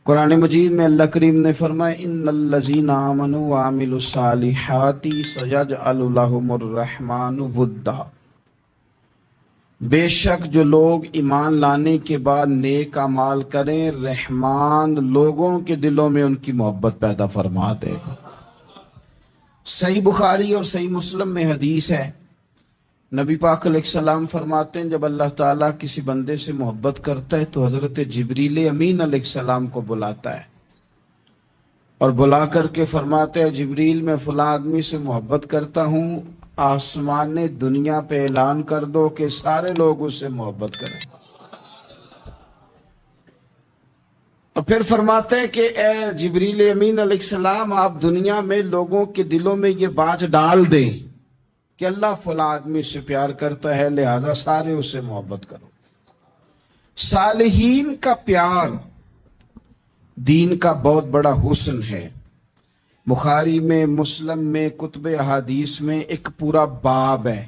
قرآن مجید میں اللہ کریم نے فرمایا ان الذین آمنوا وعملوا الصالحات سیجعل لهم الرحمن ودا، بے شک جو لوگ ایمان لانے کے بعد نیک اعمال کریں، رحمان لوگوں کے دلوں میں ان کی محبت پیدا فرما دے گا۔ صحیح بخاری اور صحیح مسلم میں حدیث ہے، نبی پاک علیہ السلام فرماتے ہیں جب اللہ تعالیٰ کسی بندے سے محبت کرتا ہے تو حضرت جبریل امین علیہ السلام کو بلاتا ہے اور بلا کر کے فرماتے ہیں جبریل میں فلاں آدمی سے محبت کرتا ہوں، آسمان دنیا پہ اعلان کر دو کہ سارے لوگ اس سے محبت کریں۔ اور پھر فرماتے ہیں کہ اے جبریل امین علیہ السلام آپ دنیا میں لوگوں کے دلوں میں یہ بات ڈال دیں کہ اللہ فلاں آدمی سے پیار کرتا ہے لہذا سارے اس سے محبت کرو۔ صالحین کا پیار دین کا بہت بڑا حسن ہے۔ بخاری میں، مسلم میں، کتب احادیث میں ایک پورا باب ہے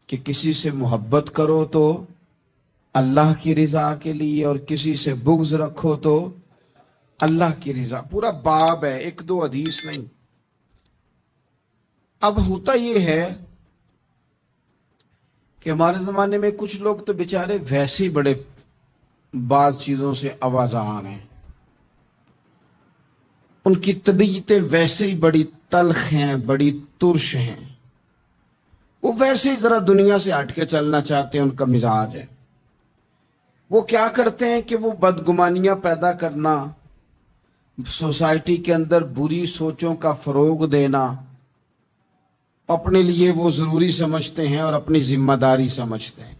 کہ کسی سے محبت کرو تو اللہ کی رضا کے لیے اور کسی سے بغض رکھو تو اللہ کی رضا، پورا باب ہے، ایک دو حدیث نہیں۔ اب ہوتا یہ ہے کہ ہمارے زمانے میں کچھ لوگ تو بیچارے ویسے ہی بڑے بعض چیزوں سے آوازان ہیں، ان کی طبیعتیں ویسے ہی بڑی تلخ ہیں، بڑی ترش ہیں، وہ ویسے ہی ذرا دنیا سے ہٹ کے چلنا چاہتے ہیں، ان کا مزاج ہے۔ وہ کیا کرتے ہیں کہ وہ بدگمانیاں پیدا کرنا، سوسائٹی کے اندر بری سوچوں کا فروغ دینا اپنے لیے وہ ضروری سمجھتے ہیں اور اپنی ذمہ داری سمجھتے ہیں۔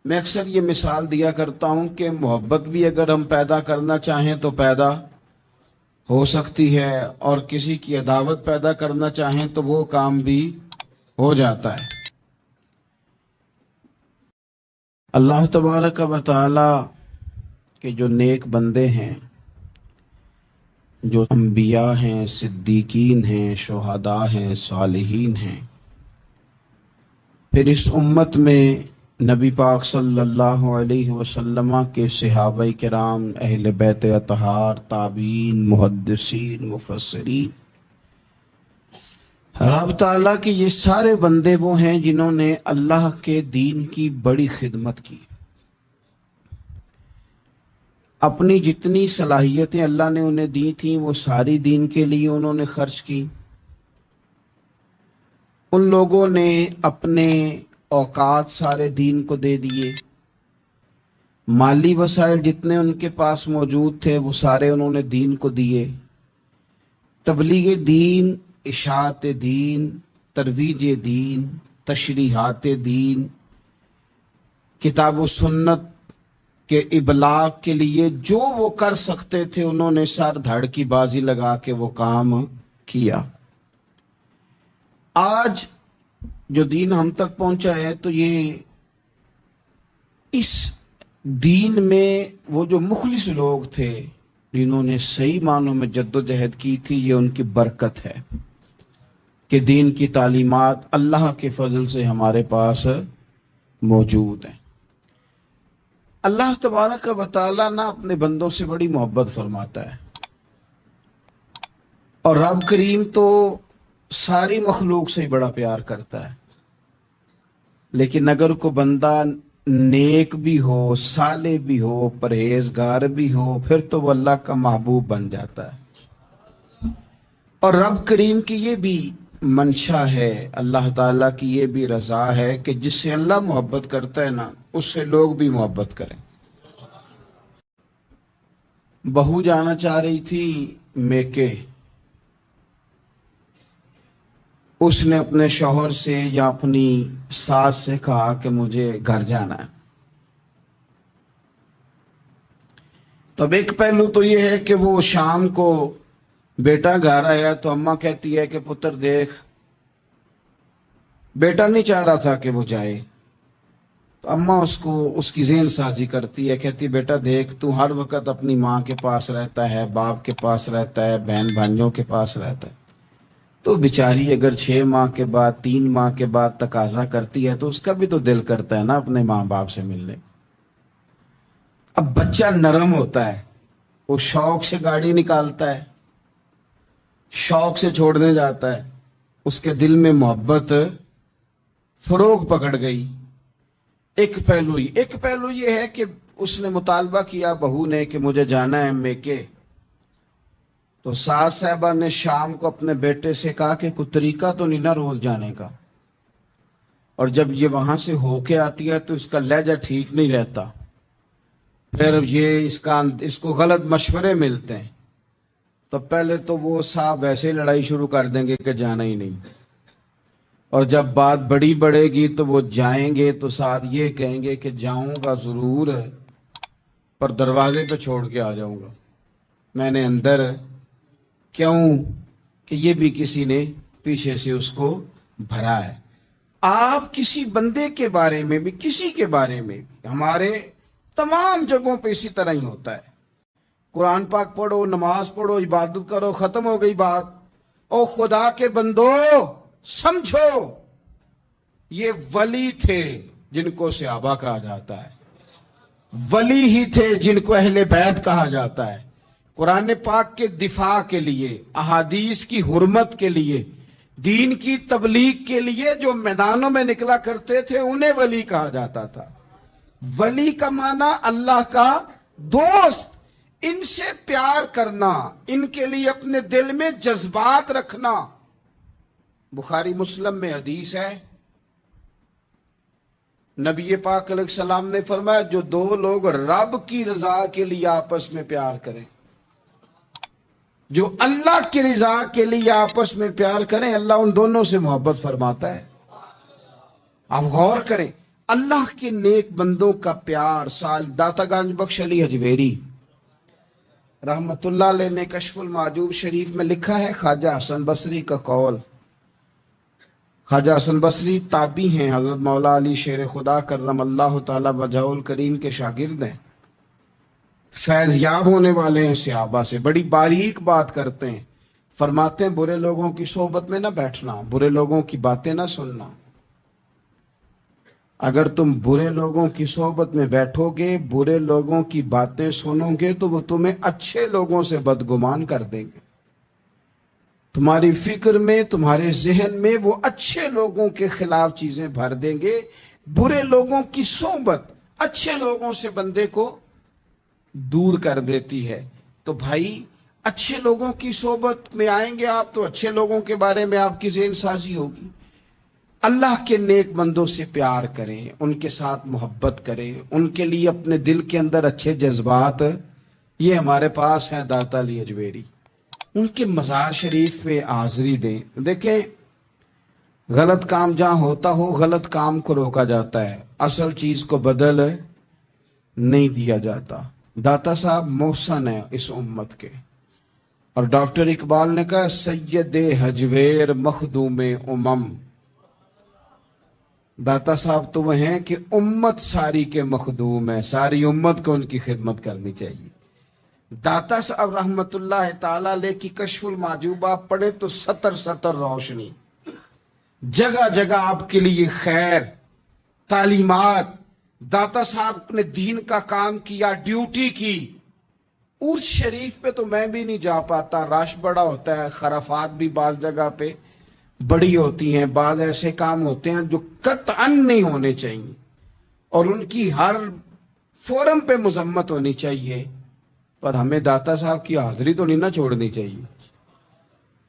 میں اکثر یہ مثال دیا کرتا ہوں کہ محبت بھی اگر ہم پیدا کرنا چاہیں تو پیدا ہو سکتی ہے، اور کسی کی عداوت پیدا کرنا چاہیں تو وہ کام بھی ہو جاتا ہے۔ اللہ تبارک و تعالی کے جو نیک بندے ہیں، جو انبیاء ہیں، صدیقین ہیں، شہداء ہیں، صالحین ہیں، پھر اس امت میں نبی پاک صلی اللہ علیہ وسلم کے صحابہ کرام، اہل بیت اطہار، تابعین، محدثین، مفسرین، رب تعالیٰ کے یہ سارے بندے وہ ہیں جنہوں نے اللہ کے دین کی بڑی خدمت کی۔ اپنی جتنی صلاحیتیں اللہ نے انہیں دی تھیں وہ ساری دین کے لیے انہوں نے خرچ کی۔ ان لوگوں نے اپنے اوقات سارے دین کو دے دیے، مالی وسائل جتنے ان کے پاس موجود تھے وہ سارے انہوں نے دین کو دیے۔ تبلیغ دین، اشاعت دین، ترویج دین، تشریحات دین، کتاب و سنت کے ابلاغ کے لیے جو وہ کر سکتے تھے انہوں نے سر دھڑ کی بازی لگا کے وہ کام کیا۔ آج جو دین ہم تک پہنچا ہے تو یہ اس دین میں وہ جو مخلص لوگ تھے جنہوں نے صحیح معنوں میں جد و جہد کی تھی، یہ ان کی برکت ہے کہ دین کی تعلیمات اللہ کے فضل سے ہمارے پاس موجود ہیں۔ اللہ تبارک و تعالیٰ نہ اپنے بندوں سے بڑی محبت فرماتا ہے، اور رب کریم تو ساری مخلوق سے بڑا پیار کرتا ہے، لیکن اگر کوئی بندہ نیک بھی ہو، صالح بھی ہو، پرہیزگار بھی ہو، پھر تو وہ اللہ کا محبوب بن جاتا ہے۔ اور رب کریم کی یہ بھی منشا ہے، اللہ تعالیٰ کی یہ بھی رضا ہے کہ جس سے اللہ محبت کرتا ہے نا اس سے لوگ بھی محبت کریں۔ بہو جانا چاہ رہی تھی میکے، اس نے اپنے شوہر سے یا اپنی ساس سے کہا کہ مجھے گھر جانا ہے۔ تب ایک پہلو تو یہ ہے کہ وہ شام کو بیٹا گھر آیا تو اماں کہتی ہے کہ پتر دیکھ، بیٹا نہیں چاہ رہا تھا کہ وہ جائے، تو اماں اس کی ذہن سازی کرتی ہے، کہتی بیٹا دیکھ تو ہر وقت اپنی ماں کے پاس رہتا ہے، باپ کے پاس رہتا ہے، بہن بھائیوں کے پاس رہتا ہے، تو بیچاری اگر 6 ماہ کے بعد 3 ماہ کے بعد تقاضا کرتی ہے تو اس کا بھی تو دل کرتا ہے نا اپنے ماں باپ سے ملنے۔ اب بچہ نرم ہوتا ہے، وہ شوق سے گاڑی نکالتا ہے، شوق سے چھوڑنے جاتا ہے، اس کے دل میں محبت فروغ پکڑ گئی۔ ایک پہلو یہ ہے کہ اس نے مطالبہ کیا بہو نے کہ مجھے جانا ہے میکے، تو ساس صاحبہ نے شام کو اپنے بیٹے سے کہا کہ کوئی طریقہ تو نہیں نا روز جانے کا، اور جب یہ وہاں سے ہو کے آتی ہے تو اس کا لہجہ ٹھیک نہیں رہتا، پھر یہ اس کو غلط مشورے ملتے ہیں، تو پہلے تو وہ صاحب ویسے ہی لڑائی شروع کر دیں گے کہ جانا ہی نہیں، اور جب بات بڑی بڑھے گی تو وہ جائیں گے تو ساتھ یہ کہیں گے کہ جاؤں گا ضرور ہے پر دروازے پہ چھوڑ کے آ جاؤں گا، میں نے اندر کیوں کہ یہ بھی کسی نے پیچھے سے اس کو بھرا ہے۔ آپ کسی بندے کے بارے میں بھی، کسی کے بارے میں بھی، ہمارے تمام جگہوں پہ اسی طرح ہی ہوتا ہے۔ قرآن پاک پڑھو، نماز پڑھو، عبادت کرو، ختم ہو گئی بات۔ او خدا کے بندو سمجھو، یہ ولی تھے جن کو صحابہ کہا جاتا ہے، ولی ہی تھے جن کو اہل بیت کہا جاتا ہے۔ قرآن پاک کے دفاع کے لیے، احادیث کی حرمت کے لیے، دین کی تبلیغ کے لیے جو میدانوں میں نکلا کرتے تھے انہیں ولی کہا جاتا تھا۔ ولی کا معنی اللہ کا دوست، ان سے پیار کرنا، ان کے لیے اپنے دل میں جذبات رکھنا۔ بخاری مسلم میں حدیث ہے، نبی پاک علیہ السلام نے فرمایا جو دو لوگ رب کی رضا کے لیے آپس میں پیار کریں، جو اللہ کی رضا کے لیے آپس میں پیار کریں، اللہ ان دونوں سے محبت فرماتا ہے۔ آپ غور کریں، اللہ کے نیک بندوں کا پیار۔ داتا گنج بخش علی حجویری رحمت اللہ علیہ نے کشف المعجوب شریف میں لکھا ہے، خواجہ حسن بصری کا قول۔ خواجہ حسن بصری تابعی ہیں، حضرت مولا علی شیر خدا کرم اللہ تعالی وجہہ الکریم کے شاگرد ہیں، فیض یاب ہونے والے ہیں صحابہ سے، بڑی باریک بات کرتے ہیں، فرماتے ہیں برے لوگوں کی صحبت میں نہ بیٹھنا، برے لوگوں کی باتیں نہ سننا۔ اگر تم برے لوگوں کی صحبت میں بیٹھو گے، برے لوگوں کی باتیں سنو گے تو وہ تمہیں اچھے لوگوں سے بدگمان کر دیں گے، تمہاری فکر میں، تمہارے ذہن میں وہ اچھے لوگوں کے خلاف چیزیں بھر دیں گے۔ برے لوگوں کی صحبت اچھے لوگوں سے بندے کو دور کر دیتی ہے۔ تو بھائی اچھے لوگوں کی صحبت میں آئیں گے آپ تو اچھے لوگوں کے بارے میں آپ کی ذہن سازی ہوگی۔ اللہ کے نیک بندوں سے پیار کریں، ان کے ساتھ محبت کریں، ان کے لیے اپنے دل کے اندر اچھے جذبات، یہ ہمارے پاس ہیں داتا علی حجویری، ان کے مزار شریف پہ حاضری دیں۔ دیکھیں غلط کام جہاں ہوتا ہو، غلط کام کو روکا جاتا ہے، اصل چیز کو بدل نہیں دیا جاتا۔ داتا صاحب محسن ہیں اس امت کے، اور ڈاکٹر اقبال نے کہا سید حجویر مخدوم امم۔ داتا صاحب تو وہ ہیں کہ امت ساری کے مخدوم ہے، ساری امت کو ان کی خدمت کرنی چاہیے۔ داتا صاحب رحمت اللہ تعالی علیہ کی کشف المعجوب آپ پڑھے تو سطر سطر روشنی، جگہ جگہ آپ کے لیے خیر، تعلیمات۔ داتا صاحب نے دین کا کام کیا، ڈیوٹی کی۔ عرس شریف پہ تو میں بھی نہیں جا پاتا، رش بڑا ہوتا ہے، خرافات بھی بعض جگہ پہ بڑی ہوتی ہیں، بعض ایسے کام ہوتے ہیں جو قطعاً نہیں ہونے چاہیے اور ان کی ہر فورم پہ مذمت ہونی چاہیے، پر ہمیں داتا صاحب کی حاضری تو نہیں نہ چھوڑنی چاہیے۔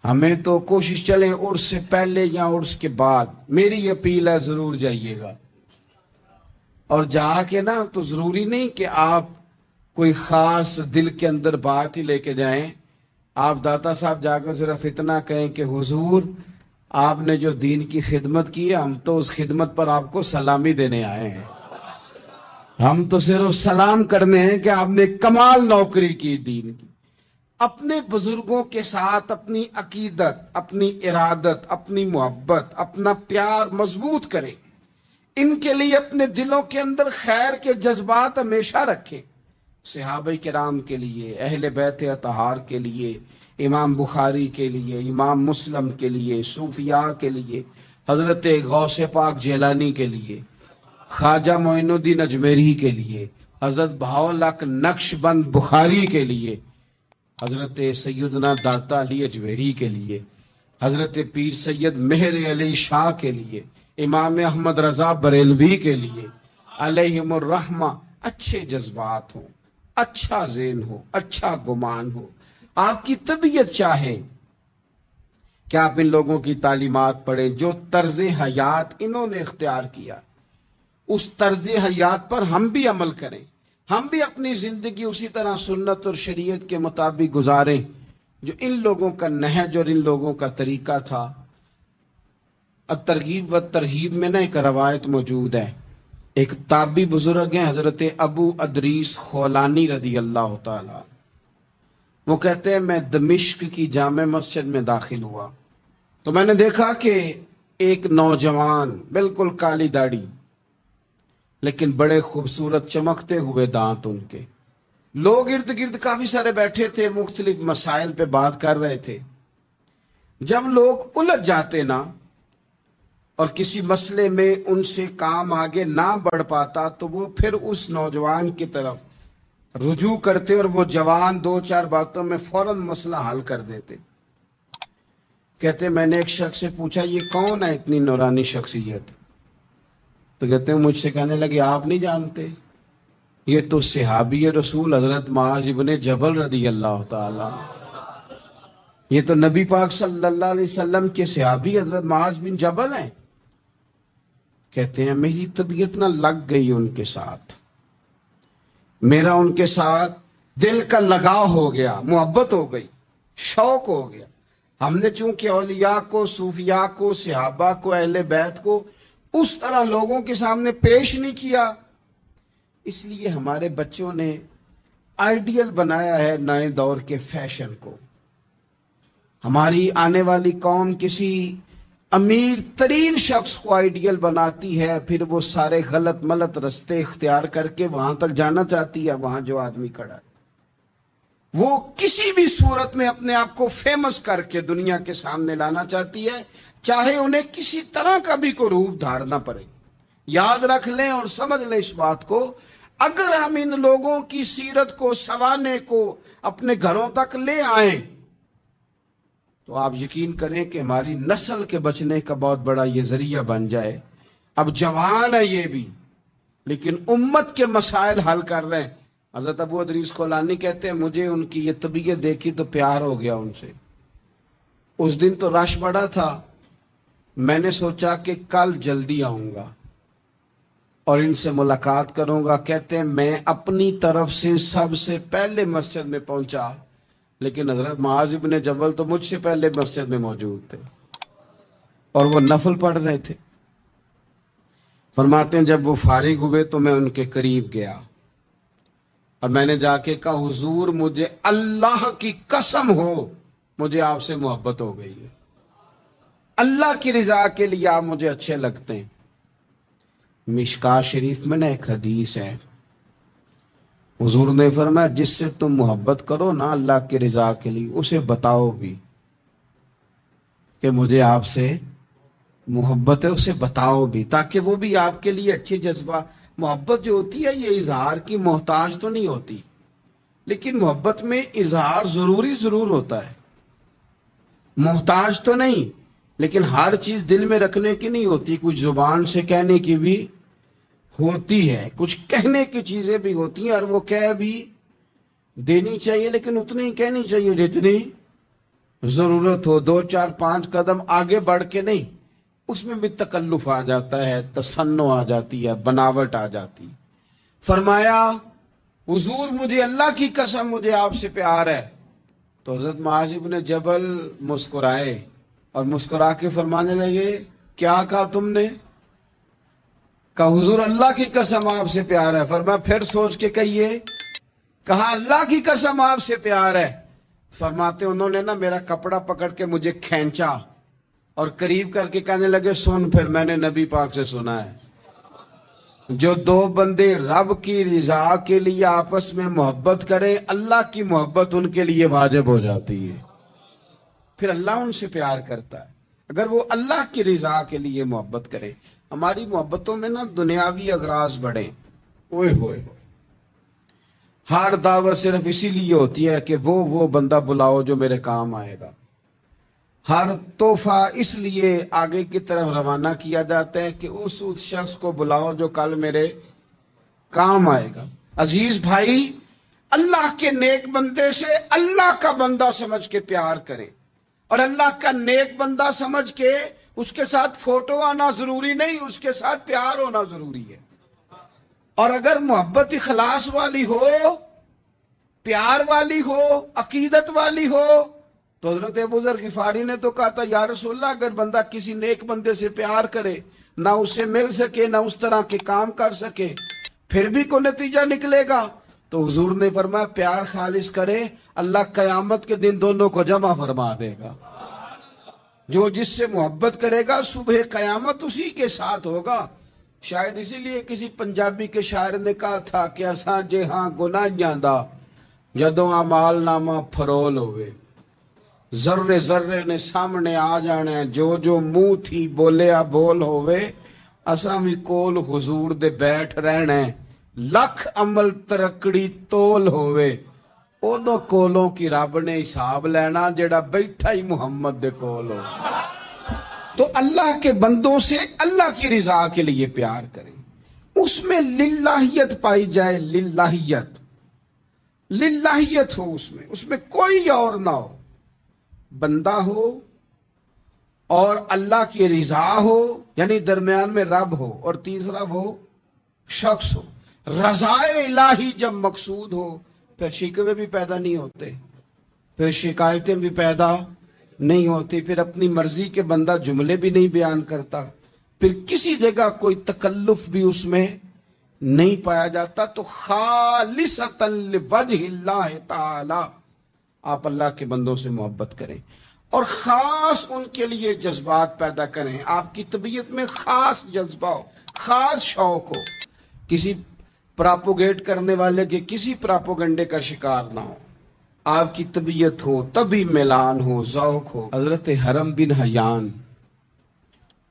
ہمیں تو کوشش چلیں عرس سے پہلے یا عرس کے بعد، میری اپیل ہے ضرور جائیے گا، اور جا کے نا تو ضروری نہیں کہ آپ کوئی خاص دل کے اندر بات ہی لے کے جائیں۔ آپ داتا صاحب جا کر صرف اتنا کہیں کہ حضور آپ نے جو دین کی خدمت کی ہے، ہم تو اس خدمت پر آپ کو سلامی دینے آئے ہیں، ہم تو صرف سلام کرنے ہیں کہ آپ نے کمال نوکری کی دین کی۔ اپنے بزرگوں کے ساتھ اپنی عقیدت، اپنی ارادت، اپنی محبت، اپنا پیار مضبوط کریں، ان کے لیے اپنے دلوں کے اندر خیر کے جذبات ہمیشہ رکھیں۔ صحابہ کرام کے لیے، اہل بیت اطہار کے لیے، امام بخاری کے لیے، امام مسلم کے لیے، صوفیاء کے لیے، حضرت غوث پاک جیلانی کے لیے، خواجہ معین الدین اجمیری کے لیے، حضرت بہاؤالحق نقشبند بخاری کے لیے، حضرت سیدنا داتا علی اجویری کے لیے، حضرت پیر سید مہر علی شاہ کے لیے، امام احمد رضا بریلوی کے لیے علیہم الرحمہ اچھے جذبات ہوں، اچھا ذہن ہو، اچھا گمان ہو، آپ کی طبیعت چاہے کہ آپ ان لوگوں کی تعلیمات پڑھیں، جو طرز حیات انہوں نے اختیار کیا اس طرز حیات پر ہم بھی عمل کریں، ہم بھی اپنی زندگی اسی طرح سنت اور شریعت کے مطابق گزاریں جو ان لوگوں کا نہج اور ان لوگوں کا طریقہ تھا۔ الترغیب و ترہیب میں ایک روایت موجود ہے، ایک تابعی بزرگ ہیں حضرت ابو ادریس خولانی رضی اللہ تعالی، وہ کہتے ہیں میں دمشق کی جامع مسجد میں داخل ہوا تو میں نے دیکھا کہ ایک نوجوان بالکل کالی داڑھی لیکن بڑے خوبصورت چمکتے ہوئے دانت ان کے، لوگ ارد گرد کافی سارے بیٹھے تھے، مختلف مسائل پہ بات کر رہے تھے۔ جب لوگ الجھ جاتے نا اور کسی مسئلے میں ان سے کام آگے نہ بڑھ پاتا تو وہ پھر اس نوجوان کی طرف رجوع کرتے اور وہ جوان دو چار باتوں میں فوراً مسئلہ حل کر دیتے۔ کہتے میں نے ایک شخص سے پوچھا یہ کون ہے اتنی نورانی شخصیت؟ تو کہتے ہیں مجھ سے کہنے لگے آپ نہیں جانتے، یہ تو صحابی رسول حضرت معاذ ابن جبل رضی اللہ تعالی، یہ تو نبی پاک صلی اللہ علیہ وسلم کے صحابی حضرت معاذ بن جبل ہیں۔ کہتے ہیں میری طبیعت نہ لگ گئی ان کے ساتھ، میرا ان کے ساتھ دل کا لگاؤ ہو گیا، محبت ہو گئی، شوق ہو گیا۔ ہم نے چونکہ اولیاء کو، صوفیاء کو، صحابہ کو، اہل بیت کو اس طرح لوگوں کے سامنے پیش نہیں کیا، اس لیے ہمارے بچوں نے آئیڈیل بنایا ہے نئے دور کے فیشن کو۔ ہماری آنے والی قوم کسی امیر ترین شخص کو آئیڈیل بناتی ہے، پھر وہ سارے غلط ملت رستے اختیار کر کے وہاں تک جانا چاہتی ہے، وہاں جو آدمی کھڑا ہے وہ کسی بھی صورت میں اپنے آپ کو فیمس کر کے دنیا کے سامنے لانا چاہتی ہے، چاہے انہیں کسی طرح کا بھی کوئی روپ دھارنا پڑے۔ یاد رکھ لیں اور سمجھ لیں اس بات کو، اگر ہم ان لوگوں کی سیرت کو، سوانے کو اپنے گھروں تک لے آئیں تو آپ یقین کریں کہ ہماری نسل کے بچنے کا بہت بڑا یہ ذریعہ بن جائے۔ اب جوان ہے یہ بھی لیکن امت کے مسائل حل کر رہے ہیں۔ حضرت ابو ادریس خولانی کہتے ہیں مجھے ان کی یہ طبیعت دیکھی تو پیار ہو گیا ان سے۔ اس دن تو رش بڑا تھا، میں نے سوچا کہ کل جلدی آؤں گا اور ان سے ملاقات کروں گا۔ کہتے ہیں میں اپنی طرف سے سب سے پہلے مسجد میں پہنچا، لیکن حضرت معاذ ابن جبل تو مجھ سے پہلے مسجد میں موجود تھے اور وہ نفل پڑھ رہے تھے۔ فرماتے ہیں جب وہ فارغ ہوئے تو میں ان کے قریب گیا اور میں نے جا کے کہا حضور مجھے اللہ کی قسم ہو مجھے آپ سے محبت ہو گئی ہے، اللہ کی رضا کے لیے آپ مجھے اچھے لگتے ہیں۔ مشکاہ شریف میں ایک حدیث ہے، حضور نے فرمایا جس سے تم محبت کرو نا اللہ کی رضا کے لیے اسے بتاؤ بھی کہ مجھے آپ سے محبت ہے، اسے بتاؤ بھی تاکہ وہ بھی آپ کے لیے اچھے جذبہ۔ محبت جو ہوتی ہے یہ اظہار کی محتاج تو نہیں ہوتی، لیکن محبت میں اظہار ضرور ہوتا ہے، محتاج تو نہیں، لیکن ہر چیز دل میں رکھنے کی نہیں ہوتی، کچھ زبان سے کہنے کی بھی ہوتی ہے، کچھ کہنے کی چیزیں بھی ہوتی ہیں اور وہ کہہ بھی دینی چاہیے لیکن اتنی کہنی چاہیے جتنی ضرورت ہو، 2 4 5 قدم آگے بڑھ کے نہیں۔ اس میں بھی تکلف آ جاتا ہے، تصنع آ جاتی ہے، بناوٹ آ جاتی۔ فرمایا حضور مجھے اللہ کی قسم مجھے آپ سے پیار ہے۔ تو حضرت معاذ ابن جبل مسکرائے اور مسکرا کے فرمانے لگے کیا کہا تم نے؟ کہا حضور اللہ کی قسم آپ سے پیار ہے۔ فرمایا پھر سوچ کے کہیے۔ کہا اللہ کی قسم آپ سے پیار ہے۔ فرماتے انہوں نے نا میرا کپڑا پکڑ کے مجھے کھینچا اور قریب کر کے کہنے لگے سن پھر میں نے نبی پاک سے سنا ہے جو 2 بندے رب کی رضا کے لیے آپس میں محبت کریں اللہ کی محبت ان کے لیے واجب ہو جاتی ہے، پھر اللہ ان سے پیار کرتا ہے اگر وہ اللہ کی رضا کے لیے محبت کرے۔ ہماری محبتوں میں نا دنیاوی اغراض بڑھیں، اوئے ہوئے ہر دعوت صرف اسی لیے ہوتی ہے کہ وہ بندہ بلاؤ جو میرے کام آئے گا. ہر تحفہ اس لیے آگے کی طرف روانہ کیا جاتا ہے کہ اس شخص کو بلاؤ جو کل میرے کام آئے گا. عزیز بھائی، اللہ کے نیک بندے سے اللہ کا بندہ سمجھ کے پیار کرے، اور اللہ کا نیک بندہ سمجھ کے اس کے ساتھ فوٹو آنا ضروری نہیں، اس کے ساتھ پیار ہونا ضروری ہے. اور اگر محبت اخلاص والی ہو، پیار والی ہو، عقیدت والی ہو، تو حضرت ابو ذر غفاری نے تو کہا تھا یا رسول اللہ اگر بندہ کسی نیک بندے سے پیار کرے، نہ اس سے مل سکے نہ اس طرح کے کام کر سکے، پھر بھی کوئی نتیجہ نکلے گا، تو حضور نے فرمایا پیار خالص کرے، اللہ قیامت کے دن دونوں کو جمع فرما دے گا. جو جس سے محبت کرے گا صبح قیامت اسی کے ساتھ ہوگا. شاید اسی لیے کسی پنجابی کے شاعر نے کہا تھا کہ اساں جے ہاں گناہیاں دا جدوں اعمال نامہ فرول ہوئے، ذرے ذرے نے سامنے آ جانا ہے، جو جو منہ تھی بولیا بول ہوئے، اساں بھی کول حضور دے بیٹھ رہنا ہے، لکھ عمل ترکڑی تول ہوئے، ادو کولوں کی رب نے حساب لینا جڑا بیٹھا ہی محمد دے کول ہو. تو اللہ کے بندوں سے اللہ کی رضا کے لیے پیار کریں، اس میں للہیت پائی جائے، للہیت ہو، اس میں کوئی اور نہ ہو، بندہ ہو اور اللہ کی رضا ہو، یعنی درمیان میں رب ہو، اور تیسرا وہ شخص ہو. رضا الہی جب مقصود ہو پھر شکوے بھی پیدا نہیں ہوتے، پھر شکایتیں بھی پیدا نہیں ہوتی، پھر اپنی مرضی کے بندہ جملے بھی نہیں بیان کرتا، پھر کسی جگہ کوئی تکلف بھی اس میں نہیں پایا جاتا. تو خالصتا لوجہ اللہ تعالی آپ اللہ کے بندوں سے محبت کریں اور خاص ان کے لیے جذبات پیدا کریں. آپ کی طبیعت میں خاص جذبہ ہو، خاص شوق ہو، کسی پراپوگیٹ کرنے والے کے کسی پراپوگنڈے کا شکار نہ ہو. آپ کی طبیعت ہو، طبی میلان ہو، ذوق ہو. حضرت حرم بن حیان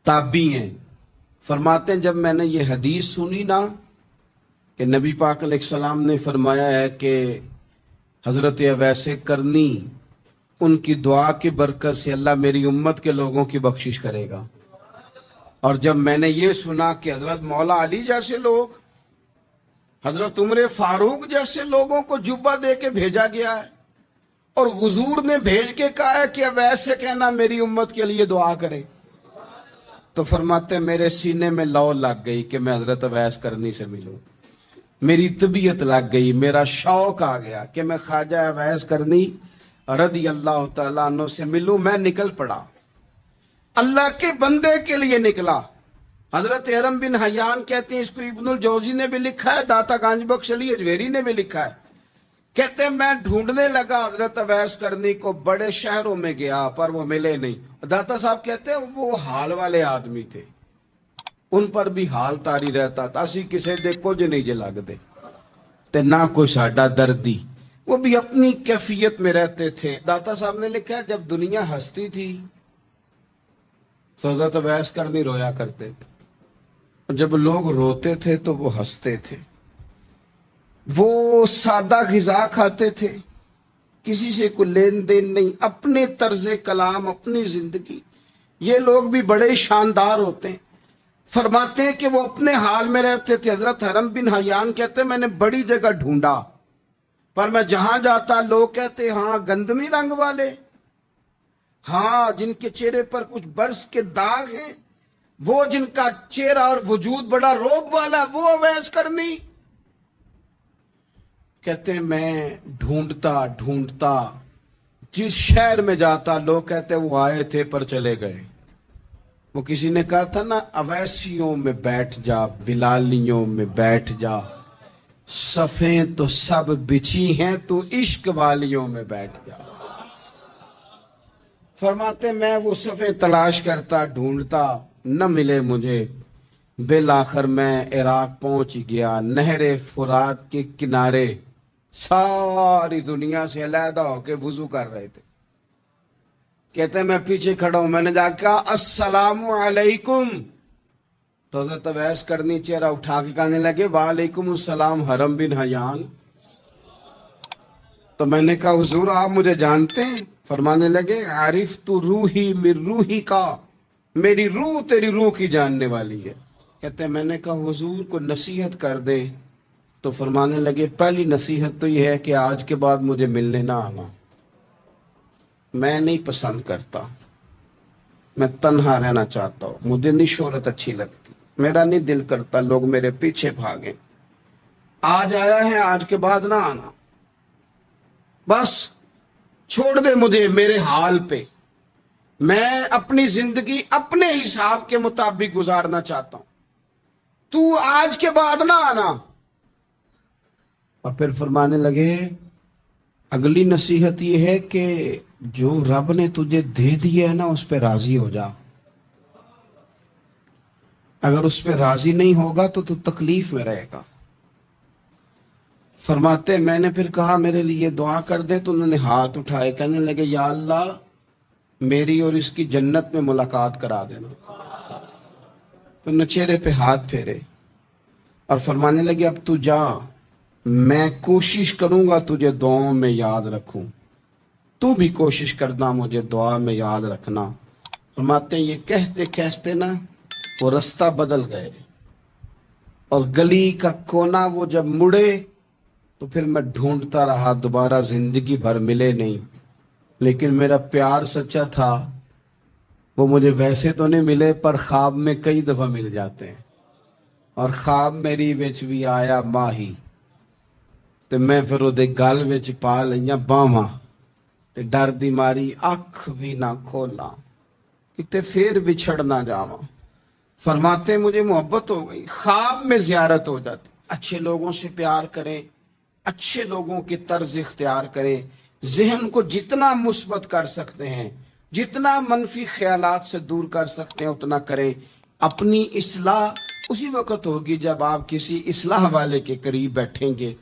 تابعی ہیں، فرماتے ہیں جب میں نے یہ حدیث سنی نا کہ نبی پاک علیہ السلام نے فرمایا ہے کہ حضرت اویس کرنی ان کی دعا کی برکت سے اللہ میری امت کے لوگوں کی بخشش کرے گا، اور جب میں نے یہ سنا کہ حضرت مولا علی جیسے لوگ، حضرت عمر فاروق جیسے لوگوں کو جبہ دے کے بھیجا گیا ہے، اور حضور نے بھیج کے کہا ہے کہ اویس سے کہنا میری امت کے لیے دعا کرے، تو فرماتے میرے سینے میں لو لگ گئی کہ میں حضرت اویس کرنی سے ملوں. میری طبیعت لگ گئی، میرا شوق آ گیا کہ میں خواجہ اویس کرنی رضی اللہ تعالیٰ عنہ سے ملوں. میں نکل پڑا، اللہ کے بندے کے لیے نکلا. حضرت حرم بن حیان کہتے ہیں، اس کو ابن الجوزی نے بھی لکھا ہے، داتا گنج بخش علی اجویری نے بھی لکھا ہے. کہتے ہیں میں ڈھونڈنے لگا حضرت اویس کرنی کو، بڑے شہروں میں گیا پر وہ ملے نہیں. داتا صاحب کہتے ہیں وہ حال والے آدمی تھے، ان پر بھی حال تاری رہتا تھا، اسی کسے دے کچھ نہیں جے لگتے تے نہ کوئی ساڈا دردی، وہ بھی اپنی کیفیت میں رہتے تھے. داتا صاحب نے لکھا ہے جب دنیا ہستی تھی تو حضرت اویس کرنی رویا کرتے تھے، جب لوگ روتے تھے تو وہ ہنستے تھے. وہ سادہ غذا کھاتے تھے، کسی سے کوئی لین دین نہیں، اپنے طرز کلام، اپنی زندگی. یہ لوگ بھی بڑے شاندار ہوتے ہیں. فرماتے ہیں کہ وہ اپنے حال میں رہتے تھے. حضرت حرم بن حیان کہتے ہیں میں نے بڑی جگہ ڈھونڈا، پر میں جہاں جاتا لوگ کہتے ہاں گندمی رنگ والے، ہاں جن کے چہرے پر کچھ برس کے داغ ہیں، وہ جن کا چہرہ اور وجود بڑا روب والا، وہ اویس کرنی. کہتے ہیں میں ڈھونڈتا جس شہر میں جاتا لوگ کہتے وہ آئے تھے پر چلے گئے. وہ کسی نے کہا تھا نا اویسیوں میں بیٹھ جا، بلالیوں میں بیٹھ جا، صفیں تو سب بچھی ہیں تو عشق والیوں میں بیٹھ جا. فرماتے میں وہ صفیں تلاش کرتا، ڈھونڈتا، نہ ملے مجھے. بالآخر میں عراق پہنچ گیا، نہر فرات کے کنارے ساری دنیا سے علیحدہ ہو کے وضو کر رہے تھے. کہتے ہیں میں پیچھے کھڑا ہوں، میں نے جا کہا السلام علیکم، تو حضرت اویس کرنی چہرہ اٹھا کے کہنے لگے وعلیکم السلام حرم بن حیان. تو میں نے کہا حضور آپ مجھے جانتے ہیں؟ فرمانے لگے عارف تو روحی من روحی کا، میری روح تیری روح کی جاننے والی ہے۔ کہتے ہیں میں نے کہا حضور کو نصیحت کر دے، تو فرمانے لگے پہلی نصیحت تو یہ ہے کہ آج کے بعد مجھے ملنے نہ آنا، میں نہیں پسند کرتا، میں تنہا رہنا چاہتا ہوں، مجھے نہیں شہرت اچھی لگتی، میرا نہیں دل کرتا لوگ میرے پیچھے بھاگیں، آج آیا ہے آج کے بعد نہ آنا، بس چھوڑ دے مجھے میرے حال پہ، میں اپنی زندگی اپنے حساب کے مطابق گزارنا چاہتا ہوں، تو آج کے بعد نہ آنا۔ اور پھر فرمانے لگے اگلی نصیحت یہ ہے کہ جو رب نے تجھے دے دیا ہے نا اس پہ راضی ہو جا، اگر اس پہ راضی نہیں ہوگا تو تکلیف میں رہے گا۔ فرماتے میں نے پھر کہا میرے لیے دعا کر دے، تو انہوں نے ہاتھ اٹھائے، کہنے لگے یا اللہ میری اور اس کی جنت میں ملاقات کرا دینا۔ تو نے چہرے پہ ہاتھ پھیرے اور فرمانے لگے اب تو جا، میں کوشش کروں گا تجھے دعاؤں میں یاد رکھوں، تو بھی کوشش کرنا مجھے دعا میں یاد رکھنا۔ فرماتے ہیں یہ کہتے کہتے نا وہ رستہ بدل گئے، اور گلی کا کونا وہ جب مڑے تو پھر میں ڈھونڈتا رہا، دوبارہ زندگی بھر ملے نہیں، لیکن میرا پیار سچا تھا، وہ مجھے ویسے تو نہیں ملے پر خواب میں کئی دفعہ مل جاتے ہیں، اور خواب میری وچ بھی آیا ماہی، تے میں پھر اودے گل وچ پا لئیاں باواں، تے ڈر دی ماری اکھ بھی نہ کھولا کتے پھر بچھڑ نہ جاواں۔ فرماتے مجھے محبت ہو گئی، خواب میں زیارت ہو جاتی۔ اچھے لوگوں سے پیار کریں، اچھے لوگوں کی طرز اختیار کریں، ذہن کو جتنا مثبت کر سکتے ہیں، جتنا منفی خیالات سے دور کر سکتے ہیں اتنا کریں۔ اپنی اصلاح اسی وقت ہوگی جب آپ کسی اصلاح والے کے قریب بیٹھیں گے،